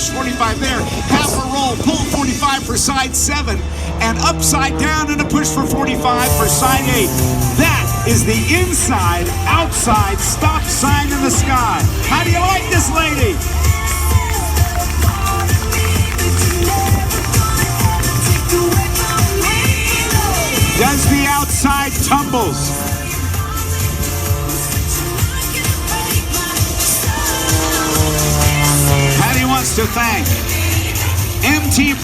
push 45 there, half a roll, pull 45 for side 7, and upside down and a push for 45 for side 8. That is the inside, outside stop sign in the sky. How do you like this lady? Does the outside tumbles. Patty wants to thank MT